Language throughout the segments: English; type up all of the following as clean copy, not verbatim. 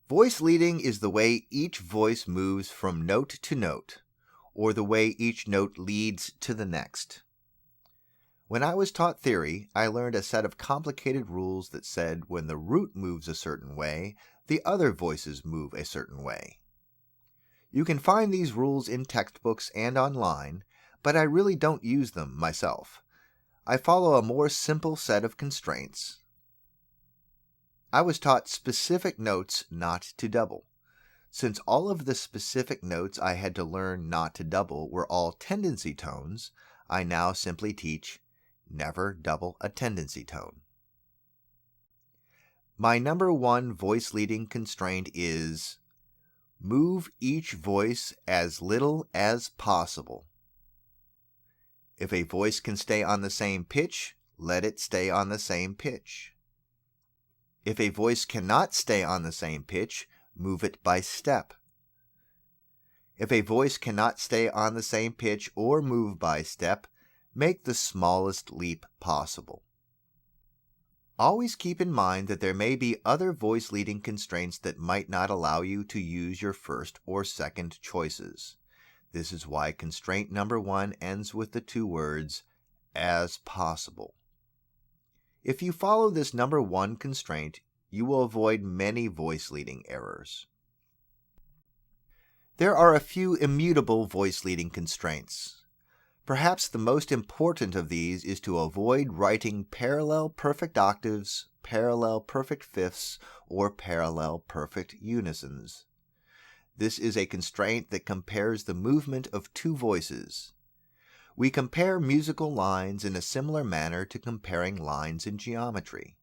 Voice leading is the way each voice moves from note to note, or the way each note leads to the next. When I was taught theory, I learned a set of complicated rules that said when the root moves a certain way, the other voices move a certain way. You can find these rules in textbooks and online, but I really don't use them myself. I follow a more simple set of constraints. I was taught specific notes not to double. Since all of the specific notes I had to learn not to double were all tendency tones, I now simply teach never double a tendency tone. My number one voice leading constraint is move each voice as little as possible. If a voice can stay on the same pitch, let it stay on the same pitch. If a voice cannot stay on the same pitch, move it by step. If a voice cannot stay on the same pitch or move by step, make the smallest leap possible. Always keep in mind that there may be other voice leading constraints that might not allow you to use your first or second choices. This is why constraint number 1 ends with the two words, as possible. If you follow this number 1 constraint, you will avoid many voice leading errors. There are a few immutable voice leading constraints. Perhaps the most important of these is to avoid writing parallel perfect octaves, parallel perfect fifths, or parallel perfect unisons. This is a constraint that compares the movement of two voices. We compare musical lines in a similar manner to comparing lines in geometry.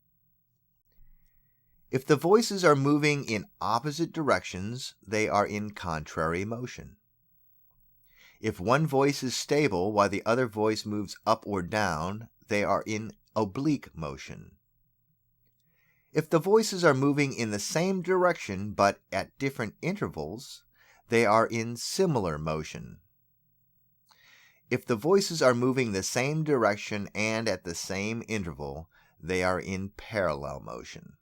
If the voices are moving in opposite directions, they are in contrary motion. If one voice is stable while the other voice moves up or down, they are in oblique motion. If the voices are moving in the same direction but at different intervals, they are in similar motion. If the voices are moving the same direction and at the same interval, they are in parallel motion.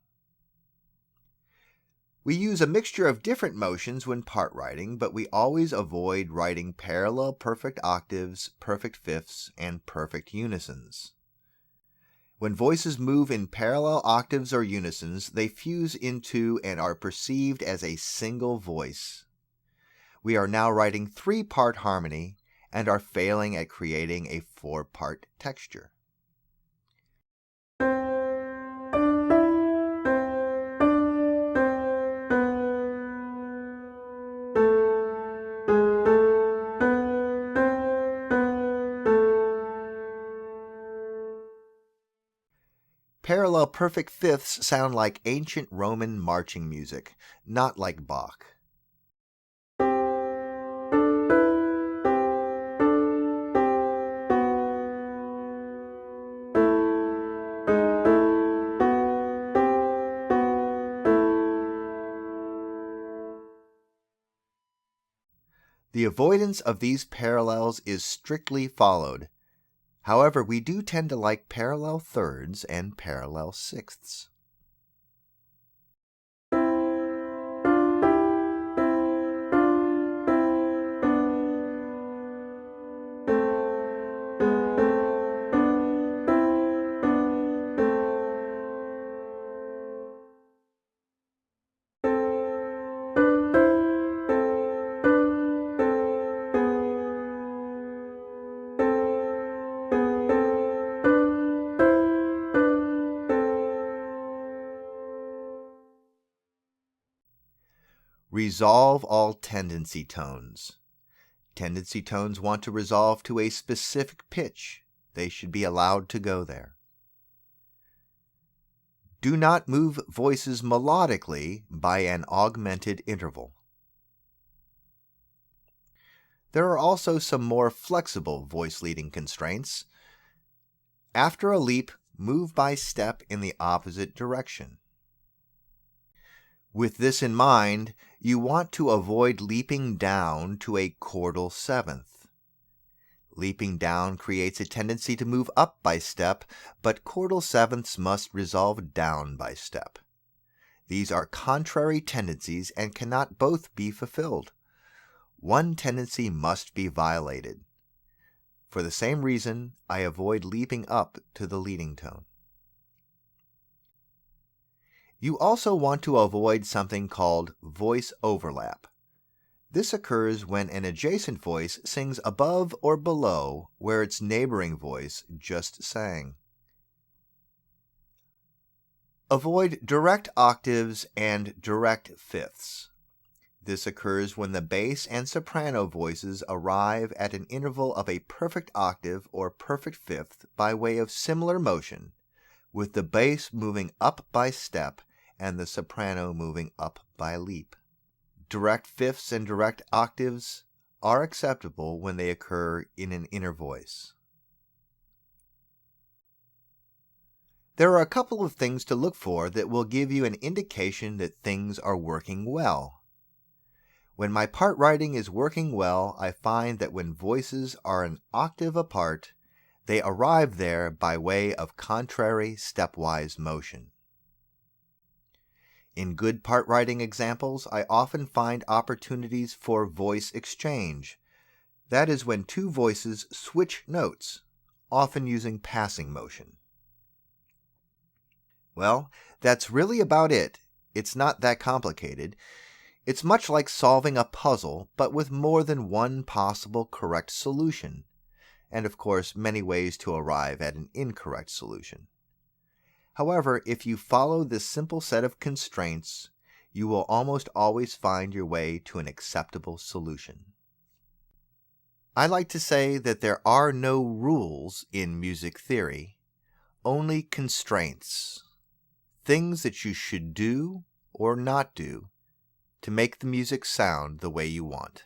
We use a mixture of different motions when part writing, but we always avoid writing parallel perfect octaves, perfect fifths, and perfect unisons. When voices move in parallel octaves or unisons, they fuse into and are perceived as a single voice. We are now writing 3-part harmony and are failing at creating a 4-part texture. Parallel perfect fifths sound like ancient Roman marching music, not like Bach. The avoidance of these parallels is strictly followed. However, we do tend to like parallel thirds and parallel sixths. Resolve all tendency tones. Tendency tones want to resolve to a specific pitch. They should be allowed to go there. Do not move voices melodically by an augmented interval. There are also some more flexible voice leading constraints. After a leap, move by step in the opposite direction. With this in mind, you want to avoid leaping down to a chordal seventh. Leaping down creates a tendency to move up by step, but chordal sevenths must resolve down by step. These are contrary tendencies and cannot both be fulfilled. One tendency must be violated. For the same reason, I avoid leaping up to the leading tone. You also want to avoid something called voice overlap. This occurs when an adjacent voice sings above or below where its neighboring voice just sang. Avoid direct octaves and direct fifths. This occurs when the bass and soprano voices arrive at an interval of a perfect octave or perfect fifth by way of similar motion, with the bass moving up by step and the soprano moving up by leap. Direct fifths and direct octaves are acceptable when they occur in an inner voice. There are a couple of things to look for that will give you an indication that things are working well. When my part writing is working well, I find that when voices are an octave apart, they arrive there by way of contrary stepwise motion. In good part writing examples, I often find opportunities for voice exchange. That is when two voices switch notes, often using passing motion. Well, that's really about it. It's not that complicated. It's much like solving a puzzle, but with more than one possible correct solution, and of course many ways to arrive at an incorrect solution. However, if you follow this simple set of constraints, you will almost always find your way to an acceptable solution. I like to say that there are no rules in music theory, only constraints, things that you should do or not do to make the music sound the way you want.